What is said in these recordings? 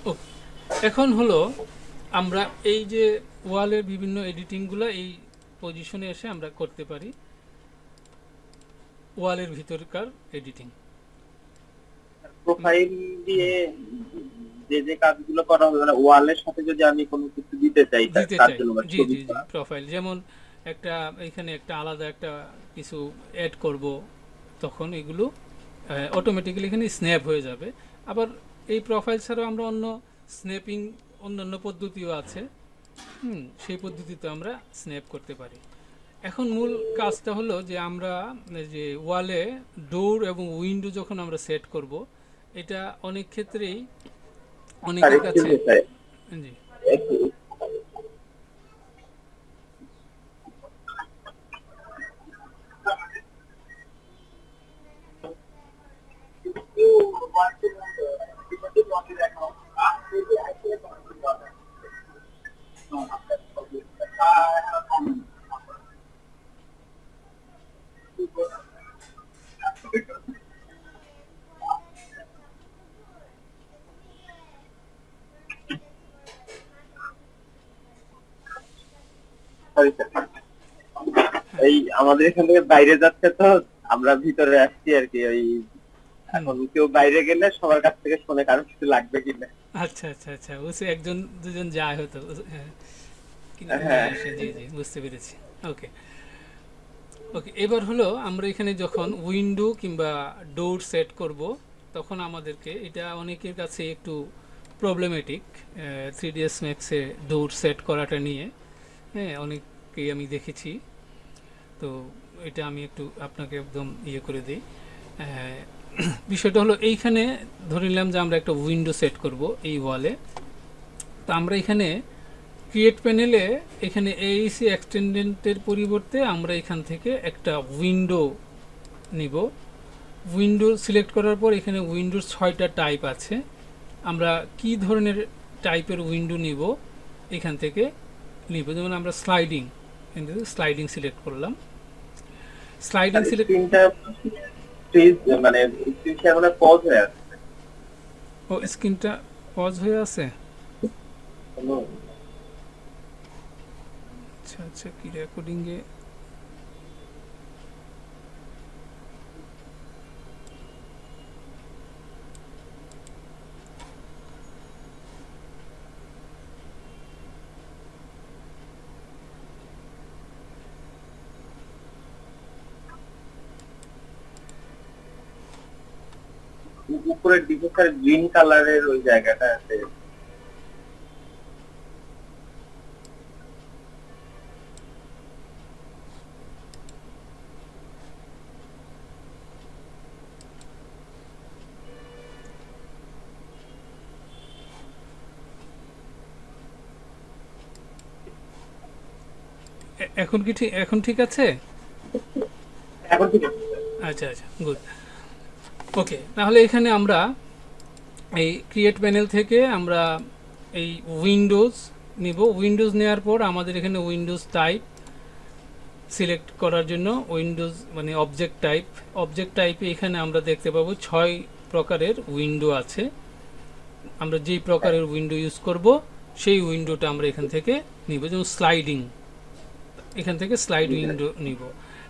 ওকে, এখন হলো আমরা এই যে ওয়ালের বিভিন্ন এডিটিংগুলো এই পজিশনে এসে আমরা করতে পারি, ওয়ালের ভিতরকার এডিটিং। প্রোফাইল দিয়ে যে যে কাজগুলো করা হবে, মানে ওয়ালের সাথে যদি আমি কোনো কিছু দিতে চাই দিতে তার চাই, জন্য, বা জি ছবি জি জি, করা। প্রোফাইল যেমন একটা এখানে একটা আলাদা একটা কিছু অ্যাড করব, তখন এগুলো অটোমেটিক্যালি এখানে স্ন্যাপ হয়ে যাবে। আবার এই প্রোফাইল ছাড়াও আমরা অন্য স্ন্যাপিং অন্যান্য পদ্ধতিও আছে, সেই পদ্ধতিতে আমরা স্ন্যাপ করতে পারি। এখন মূল কাজটা হলো যে আমরা যে ওয়ালে ডোর এবং উইন্ডো যখন আমরা সেট করব, এটা অনেক ক্ষেত্রেই স্যার অনেকের এক্সকিউজ কাছে, মি স্যার, জি একটু সরি স্যার, এই আমাদের এখান থেকে বাইরে যাচ্ছে তো, আমরা ভিতরে আসছি আর কি। ওই হুম, এখন কেউ বাইরে গেলে সবার কাছ থেকে শুনে কারো কিছু লাগবে কিনা। আচ্ছা আচ্ছা আচ্ছা, বুঝছি, একজন দুজন যায় হয়তো, হ্যাঁ, নিয়ে হ্যাঁ, আসে, জি জি, বুঝতে পেরেছি। ওকে ওকে, এবার হলো আমরা এখানে যখন উইন্ডো কিংবা ডোর সেট করব, তখন আমাদেরকে এটা অনেকের কাছে একটু প্রবলেমেটিক, 3ds ম্যাক্সে ডোর সেট করাটা নিয়ে, হ্যাঁ, অনেককেই আমি দেখেছি। তো এটা আমি একটু আপনাকে একদম ইয়ে করে দিই। বিষয়টা হলো এইখানে ধরে নিলাম যে আমরা একটা উইন্ডো সেট করব এই ওয়ালে। তো আমরা এখানে ক্রিয়েট প্যানেলে এখানে এইসি এক্সটেন্ডেন্টের পরিবর্তে আমরা এখান থেকে একটা উইন্ডো নিব। উইন্ডো সিলেক্ট করার পর এখানে উইন্ডোর 6টা টাইপ আছে। আমরা কি ধরনের টাইপের উইন্ডো নিব এখান থেকে নিব, যেমন আমরা স্লাইডিং, স্লাইডিং সিলেক্ট করলাম। স্লাইডিং স্যার সিলেক্ট, স্ক্রিনটা প্লিজ, মানে স্ক্রিন শেয়ার মানে পজ হয়ে আছে। ও স্ক্রিনটা পজ হয়ে আছে, আচ্ছা আচ্ছা, কি রেকর্ডিংয়ে, উপরের দিকে স্যার গ্রিন কালারের ওই জায়গাটা আছে। এখন কি ঠিক, এখন ঠিক আছে? এখন ঠিক আছে। আচ্ছা আচ্ছা, গুড। ওকে, তাহলে এখানে আমরা এই ক্রিয়েট প্যানেল থেকে আমরা এই উইন্ডোজ নিব। উইন্ডোজ নেওয়ার পর আমাদের এখানে উইন্ডোজ টাইপ সিলেক্ট করার জন্য উইন্ডোজ মানে অবজেক্ট টাইপে এখানে আমরা দেখতে পাবো 6 প্রকারের উইন্ডো আছে। আমরা যেই প্রকারের উইন্ডো ইউজ করব সেই উইন্ডোটা আমরা এখান থেকে নিব, যেমন স্লাইডিং, এখান থেকে স্লাইড উইন্ডো নিব।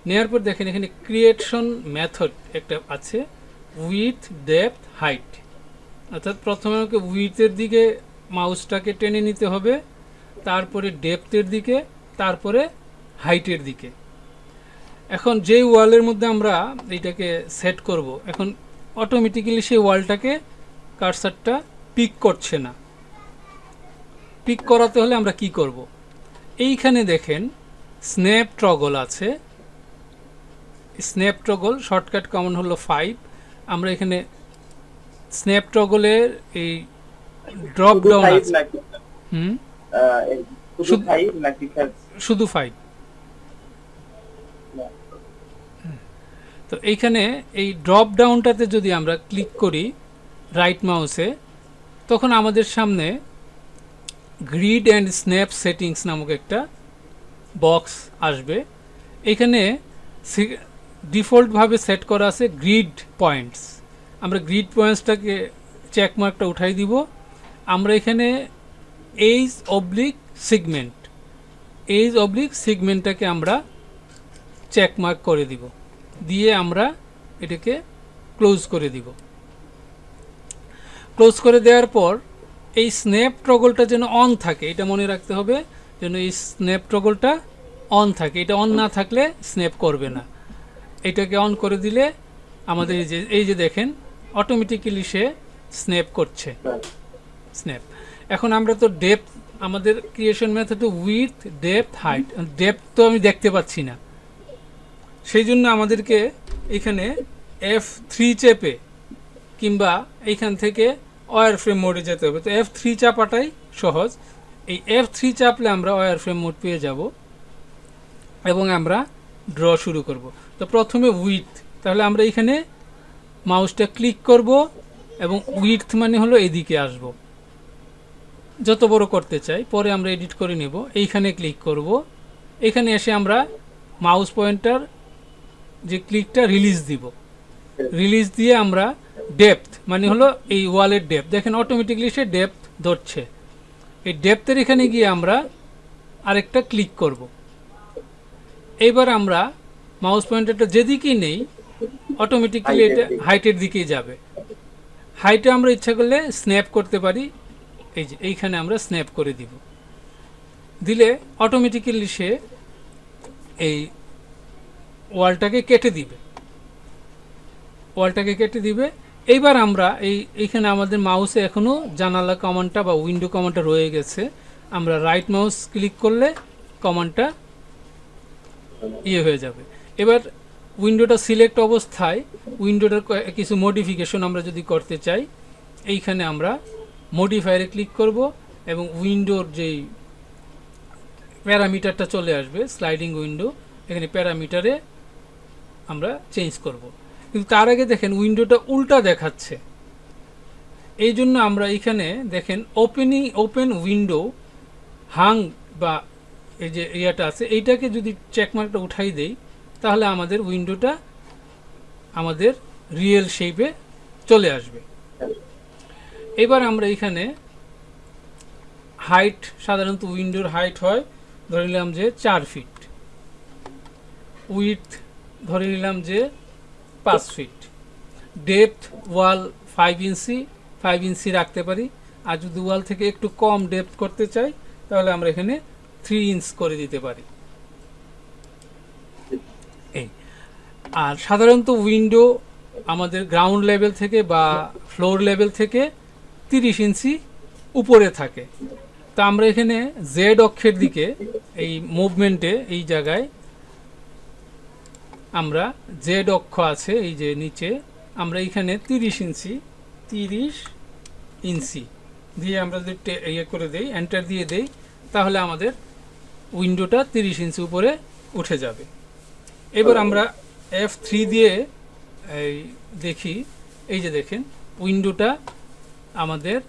নেওয়ার পর দেখেন এখানে ক্রিয়েশন মেথড একটা আছে, উইথ ডেপথ হাইট, অর্থাৎ প্রথমে আমাকে উইথের দিকে মাউসটাকে টেনে নিতে হবে, তারপরে ডেপথের দিকে, তারপরে হাইটের দিকে। এখন যেই ওয়ালের মধ্যে আমরা এইটাকে সেট করব, এখন অটোমেটিক্যালি সেই ওয়ালটাকে কার্সারটা পিক করছে না। পিক করাতে হলে আমরা কি করব? এইখানে দেখেন স্ন্যাপ টগল আছে, স্ন্যাপ টগল শর্টকাট কমন হলো 5। আমরা এখানে স্ন্যাপ টগলের এই ড্রপ শুধু ডাউন ফাইভ আছে, নাকি? হুম, শুধু শুধু ফাইভ নাকি স্যার? শুধু 5। তো এইখানে এই ড্রপ ডাউনটাতে যদি আমরা ক্লিক করি রাইট মাউসে, তখন আমাদের সামনে গ্রিড অ্যান্ড স্ন্যাপ সেটিংস নামক একটা বক্স আসবে। এখানে ডিফল্টভাবে সেট করা আছে গ্রিড পয়েন্টস। আমরা গ্রিড পয়েন্টসটাকে চেকমার্কটা উঠাই দিব আমরা এখানে এইজ অবলিক সেগমেন্টটাকে আমরা চেক মার্ক করে দিব, দিয়ে আমরা এটাকে ক্লোজ করে দিব। ক্লোজ করে দেওয়ার পর এই স্ন্যাপ টগলটা যেন অন থাকে, এটা মনে রাখতে হবে, যেন এই স্ন্যাপ টগলটা অন থাকে। এটা অন না থাকলে স্ন্যাপ করবে না। এটাকে অন করে দিলে আমাদের এই যে দেখেন অটোমেটিক্যালি সে স্ন্যাপ করছে। স্ন্যাপ। এখন আমরা তো ডেপথ, আমাদের creation method with depth height, depth তো আমি দেখতে পাচ্ছি না, সেই জন্য আমাদেরকে এখানে F3 চেপে কিংবা এইখান থেকে ওয়্যার ফ্রেম মোডে যেতে হবে। তো F3 চাপাটাই সহজ। এই F3 চাপলে আমরা ওয়্যার ফ্রেম মোড পেয়ে যাব এবং আমরা ড্র শুরু করব। তো প্রথমে উইথ, তাহলে আমরা এখানে মাউসটা ক্লিক করব এবং উইথ মানে হলো এদিকে আসব, যত বড় করতে চাই, পরে আমরা এডিট করে নেব। এইখানে ক্লিক করব, এখানে এসে আমরা মাউস পয়েন্টার যে ক্লিকটা রিলিজ দিব, রিলিজ দিয়ে আমরা ডেপথ মানে হলো এই ওয়ালের ডেপথ, দেখেন অটোমেটিকলি সে ডেপথ ধরছে। এই ডেপথের এখানে গিয়ে আমরা আরেকটা ক্লিক করব। এইবার আমরা মাউস পয়েন্টারটা যেদিকেই নেই অটোমেটিক্যালি এটা হাইটের দিকেই যাবে। হাইটে আমরা ইচ্ছা করলে স্ন্যাপ করতে পারি, এই যে এইখানে আমরা স্ন্যাপ করে দিব, দিলে অটোমেটিক্যালি সে এই ওয়ালটাকে কেটে দিবে। এইবার আমরা এইখানে আমাদের মাউসে এখনো জানালা কমান্ডটা বা উইন্ডো কমান্ডটা রয়ে গেছে। আমরা রাইট মাউস ক্লিক করলে কমান্ডটা হয়ে যাবে। এবার উইন্ডোটা সিলেক্ট অবস্থায় উইন্ডোটার কিছু মডিফিকেশন আমরা যদি করতে চাই, এইখানে আমরা মডিফায়ারে ক্লিক করব এবং উইন্ডোর যেই প্যারামিটারটা চলে আসবে স্লাইডিং উইন্ডো, এখানে প্যারামিটারে আমরা চেঞ্জ করব। কিন্তু তার আগে দেখেন উইন্ডোটা উল্টা দেখাচ্ছে, এই জন্য আমরা এখানে দেখেন ওপেন উইন্ডো হাং বা এই যে ইয়াটা আছে, এইটাকে যদি চেকমার্কটা উঠাই দেই তাহলে আমাদের উইন্ডোটা আমাদের রিয়েল শেপে চলে আসবে। এবার আমরা এখানে হাইট, সাধারণত উইন্ডোর হাইট হয় ধরে নিলাম যে 4 ফিট, উইডথ ধরে নিলাম যে 5 ফিট, ডেপথ ওয়াল 5 ইঞ্চি রাখতে পারি। আর যদি ওয়াল থেকে একটু কম ডেপথ করতে চাই তাহলে আমরা এখানে 3 ইঞ্চ করে দিতে পারি। এই আর সাধারণত উইন্ডো আমাদের গ্রাউন্ড লেভেল থেকে বা ফ্লোর লেভেল থেকে 30 ইঞ্চি উপরে থাকে। তা আমরা এখানে জেড অক্ষের দিকে এই মুভমেন্টে এই জায়গায় আমরা জেড অক্ষ আছে এই যে নিচে, আমরা এখানে 30 ইঞ্চি দিয়ে আমরা যদি করে দেই, এন্টার দিয়ে দেই, তাহলে আমাদের উইন্ডোটা 30 ইঞ্চি উপরে উঠে যাবে। এবার আমরা F3 দিয়ে দেখি, এই যে দেখেন উইন্ডোটা আমাদের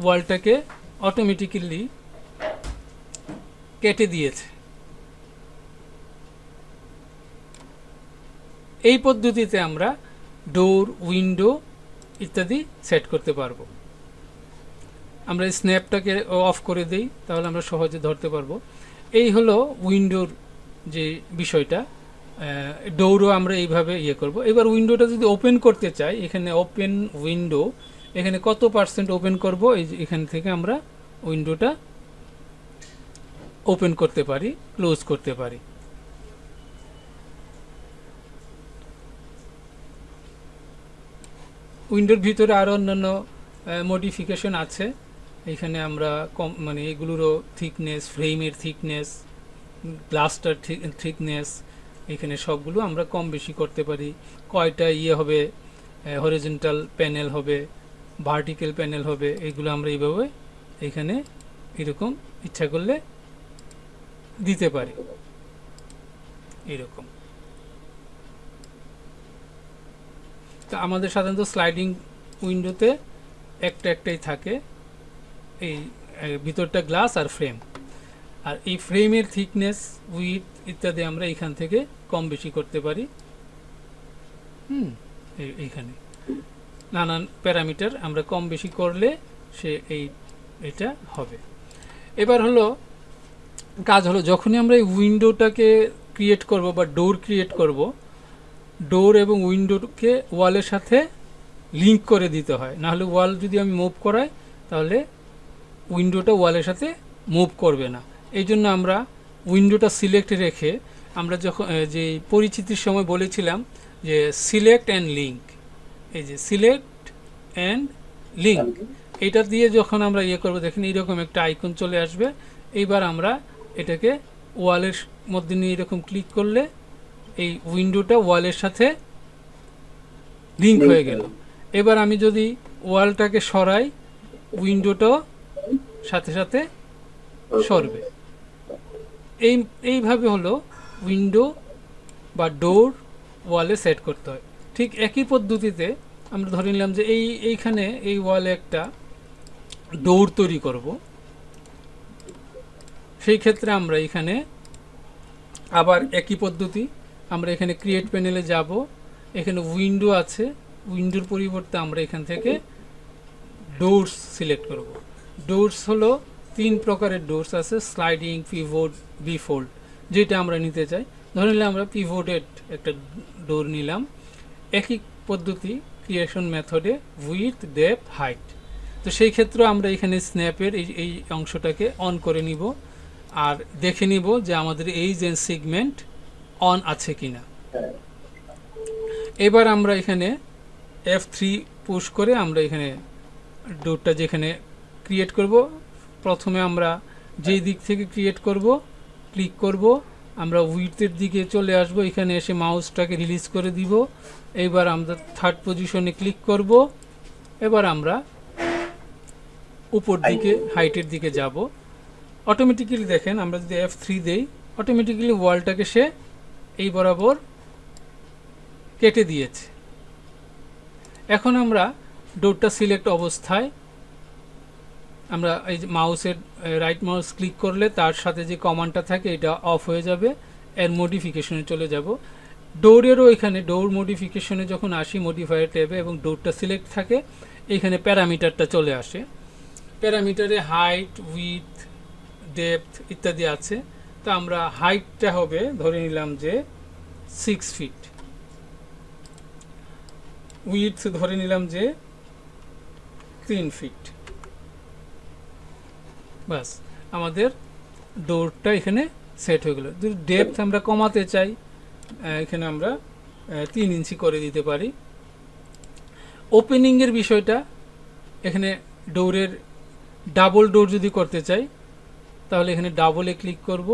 ওয়ালটাকে অটোমেটিক্যালি কেটে দিয়েছে। এই পদ্ধতিতে আমরা ডোর, উইন্ডো ইত্যাদি সেট করতে পারবো। আমরা স্ন্যাপটাকে অফ করে দেই, তাহলে আমরা সহজে ধরতে পারবো। এই হলো উইন্ডোর যে বিষয়টা। ডোরও আমরা এইভাবে করব। এবার উইন্ডোটা যদি ওপেন করতে চাই, এখানে ওপেন উইন্ডো, এখানে কত পার্সেন্ট ওপেন করব, এখান থেকে আমরা উইন্ডোটা ওপেন করতে পারি, ক্লোজ করতে পারি। উইন্ডোর ভিতরে আরও অন্যান্য মডিফিকেশন আছে। এখানে আমরা মানে এগুলোরও থিকনেস, ফ্রেমের থিকনেস, গ্লাসটার থিকনেস, এখানে সবগুলো আমরা কম বেশি করতে পারি। কয়টা হবে, হরিজন্টাল প্যানেল হবে, ভার্টিক্যাল প্যানেল হবে, এগুলো আমরা এইভাবে এখানে এরকম ইচ্ছা করলে দিতে পারি। এরকম তা আমাদের সাধারণত স্লাইডিং উইন্ডোতে একটাই থাকে, এই ভিতরটা গ্লাস আর ফ্রেম। আর এই ফ্রেমের থিকনেস, উইডথ ইত্যাদি আমরা এখান থেকে কম বেশি করতে পারি। এইখানে নানান প্যারামিটার আমরা কম বেশি করলে সে এই এটা হবে। এবার হলো কাজ হলো, যখনই আমরা এই উইন্ডোটাকে ক্রিয়েট করব বা ডোর ক্রিয়েট করব, ডোর এবং উইন্ডোকে ওয়ালের সাথে লিঙ্ক করে দিতে হয়, নাহলে ওয়াল যদি আমি মুভ করাই তাহলে উইন্ডোটা ওয়ালের সাথে মুভ করবে না। এই জন্য আমরা উইন্ডোটা সিলেক্ট রেখে, আমরা যখন যে পরিচিতির সময় বলেছিলাম যে সিলেক্ট অ্যান্ড লিঙ্ক, এই যে সিলেক্ট অ্যান্ড লিঙ্ক, এটা দিয়ে যখন আমরা ইয়ে করবো, দেখেন এইরকম একটা আইকন চলে আসবে। এইবার আমরা এটাকে ওয়ালের মধ্যে নিয়ে এরকম ক্লিক করলে এই উইন্ডোটা ওয়ালের সাথে লিঙ্ক হয়ে গেল। এবার আমি যদি ওয়ালটাকে সরাই, উইন্ডোটাও সাথে সাথে সরবে। এইভাবে হলো উইন্ডো বা ডোর ওয়ালে সেট করতে হয়। ঠিক একই পদ্ধতিতে আমরা ধরে নিলাম যে এইখানে এই ওয়ালে একটা ডোর তৈরি করব। সেই ক্ষেত্রে আমরা এখানে আবার একই পদ্ধতি, আমরা এখানে ক্রিয়েট প্যানেলে যাব, এখানে উইন্ডো আছে, উইন্ডোর পরিবর্তে আমরা এখান থেকে ডোরস সিলেক্ট করব। ডোরস হলো 3 প্রকারের ডোরস আছে, স্লাইডিং, পিভট, বিফোল্ড, যেটা আমরা নিতে চাই। ধরে নিলাম আমরা পিভটেড একটা ডোর নিলাম। একই পদ্ধতি ক্রিয়েশন মেথডে উইথ, ডেপথ, হাইট। তো সেই ক্ষেত্রে আমরা এখানে স্ন্যাপের এই অংশটাকে অন করে নিব আর দেখে নিব যে আমাদের এই যে সেগমেন্ট অন আছে কিনা। এবার আমরা এখানে F3 পুশ করে আমরা এখানে ডোরটা যেখানে ক্রিয়েট করব, প্রথমে আমরা যেই দিক থেকে ক্রিয়েট করব ক্লিক করব, আমরা উইডথের দিকে চলে আসব, এখানে এসে মাউসটাকে রিলিজ করে দিব। এইবার আমরা থার্ড পজিশনে ক্লিক করব। এবার আমরা উপর দিকে হাইটের দিকে যাব। অটোমেটিক্যালি দেখেন আমরা যদি F3 দেই, অটোমেটিক্যালি ওয়ালটাকে সে এই বরাবর কেটে দিয়েছে। এখন আমরা ডোরটা সিলেক্ট অবস্থায় আমরা এই যে মাউসের রাইট মাউস ক্লিক করলে তার সাথে যে কমান্ডটা থাকে এটা অফ হয়ে যাবে, এর মডিফিকেশনে চলে যাব। ডোরেরও এখানে ডোর মডিফিকেশনে যখন আসি মডিফায়ার ট্যাবে এবং ডোরটা সিলেক্ট থাকে, এখানে প্যারামিটারটা চলে আসে। প্যারামিটারে হাইট, উইথ, ডেপথ ইত্যাদি আছে। তো আমরা হাইটটা হবে ধরে নিলাম যে 6 ফিট, উইথ ধরে নিলাম যে 3 ফিট। বাস, আমাদের ডোরটা এখানে সেট হয়ে গেল। যদি ডেপথ আমরা কমাতে চাই, এখানে আমরা 3 ইঞ্চি করে দিতে পারি। ওপেনিংয়ের বিষয়টা, এখানে ডোরের ডাবল ডোর যদি করতে চাই তাহলে এখানে ডাবলে ক্লিক করব,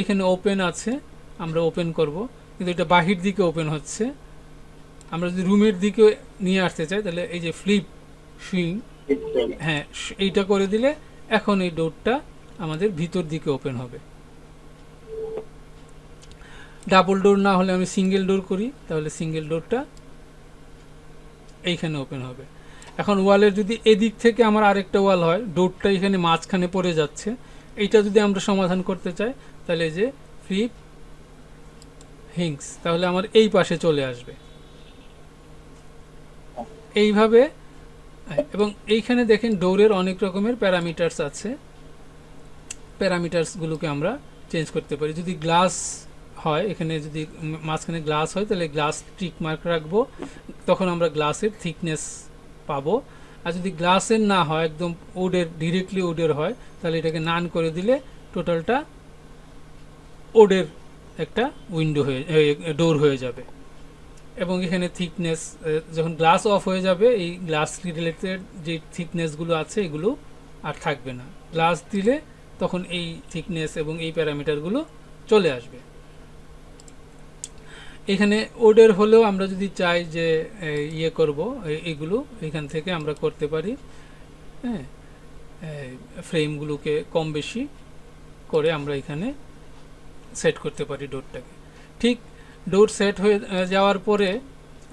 এখানে ওপেন আছে, আমরা ওপেন করব, কিন্তু এটা বাহির দিকে ওপেন হচ্ছে। আমরা যদি রুমের দিকে নিয়ে আসতে চাই তাহলে এই যে ফ্লিপ সুইং, হ্যাঁ এইটা করে দিলে এখন এই ডোরটা আমাদের ভিতর দিকে ওপেন হবে। ডাবল ডোর না হলে আমি সিঙ্গেল ডোর করি, তাহলে সিঙ্গেল ডোরটা এইখানে ওপেন হবে। এখন ওয়ালের যদি এদিক থেকে আমার আরেকটা ওয়াল হয়, ডোরটা এখানে মাঝখানে পড়ে যাচ্ছে, এইটা যদি আমরা সমাধান করতে চাই তাহলে যে ফ্লিপ হিংস, তাহলে আমার এই পাশে চলে আসবে এইভাবে। এবং এইখানে দেখেন ডোরের অনেক রকমের প্যারামিটারস আছে, প্যারামিটারসগুলোকে আমরা চেঞ্জ করতে পারি। যদি গ্লাস হয়, এখানে যদি মাঝখানে গ্লাস হয় তাহলে গ্লাস টিক মার্ক রাখবো, তখন আমরা গ্লাসের থিকনেস পাবো। আর যদি গ্লাসের না হয়, একদম উডের, ডিরেক্টলি উডের হয়, তাহলে এটাকে নান করে দিলে টোটালটা উডের একটা উইন্ডো হয়ে ডোর হয়ে যাবে। এবং এখানে থিকনেস যখন গ্লাস অফ হয়ে যাবে, এই গ্লাস রিলেটেড যে থিকনেসগুলো আছে এগুলো আর থাকবে না। গ্লাস দিলে তখন এই থিকনেস এবং এই প্যারামিটারগুলো চলে আসবে। এখানে ওডের হলেও আমরা যদি চাই যে ইয়ে করব, এগুলো এখান থেকে আমরা করতে পারি। হ্যাঁ, ফ্রেমগুলোকে কম বেশি করে আমরা এখানে সেট করতে পারি ডোরটাকে। ঠিক ডোর সেট হয়ে যাওয়ার পরে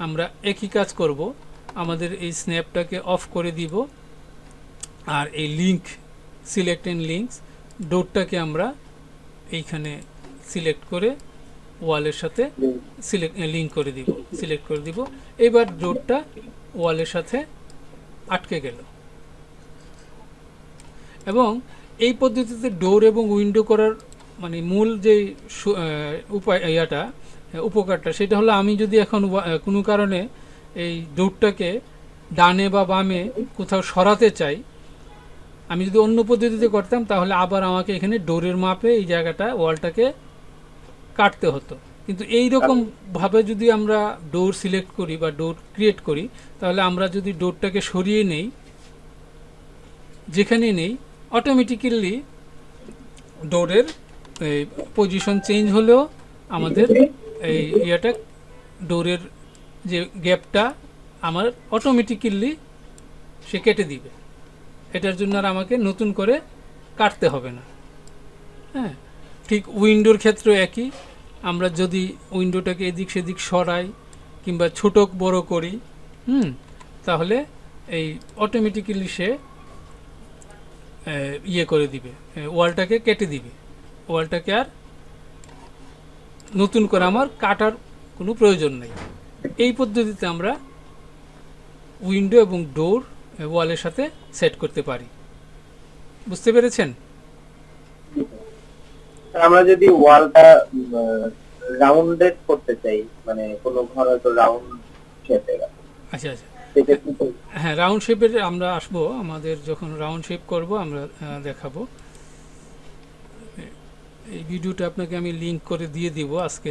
আমরা একই কাজ করব, আমাদের এই স্ন্যাপটাকে অফ করে দিব আর এই লিঙ্ক, সিলেক্ট এন্ড লিঙ্কস, ডোরটাকে আমরা এইখানে সিলেক্ট করে ওয়ালের সাথে লিঙ্ক করে দিব, সিলেক্ট করে দিব। এবার ডোরটা ওয়ালের সাথে আটকে গেল। এবং এই পদ্ধতিতে ডোর এবং উইন্ডো করার মানে মূল যে উপায় উপকারটা সেটা হলো, আমি যদি এখন কোনো কারণে এই ডোরটাকে ডানে বা বামে কোথাও সরাতে চাই, আমি যদি অন্য পদ্ধতিতে করতাম তাহলে আবার আমাকে এখানে ডোরের মাপে এই জায়গাটা ওয়ালটাকে কাটতে হতো। কিন্তু এই রকম ভাবে যদি আমরা ডোর সিলেক্ট করি বা ডোর ক্রিয়েট করি, তাহলে আমরা যদি ডোরটাকে সরিয়ে নেই যেখানে নেই, অটোমেটিক্যালি ডোরের পজিশন চেঞ্জ হলেও আমাদের এই ডোরের যে গ্যাপটা আমার অটোমেটিক্যালি সে কেটে দিবে। এটার জন্য আর আমাকে নতুন করে কাটতে হবে না। হ্যাঁ, ঠিক উইন্ডোর ক্ষেত্রে একই। আমরা যদি উইন্ডোটাকে এদিক সেদিক সরাই কিংবা ছোট বড় করি, তাহলে এই অটোমেটিক্যালি সে ইয়ে করে দিবে, ওয়ালটাকে কেটে দিবে। ওয়ালটাকে আর নতুন করে আমার কাটার কোনো প্রয়োজন নেই। এই পদ্ধতিতে আমরা উইন্ডো এবং ডোর ওয়ালের সাথে সেট করতে পারি। বুঝতে পেরেছেন? আমরা যদি ওয়ালটা রাউন্ডেড করতে চাই, মানে কোন ঘর হয়তো রাউন্ড শেপে, আচ্ছা আচ্ছা, হ্যাঁ, রাউন্ড শেপের আমরা আসবো। আমাদের যখন রাউন্ড শেপ করব আমরা দেখাবো। এই ভিডিওটা আপনাকে আমি লিংক করে দিয়ে দিব আজকে।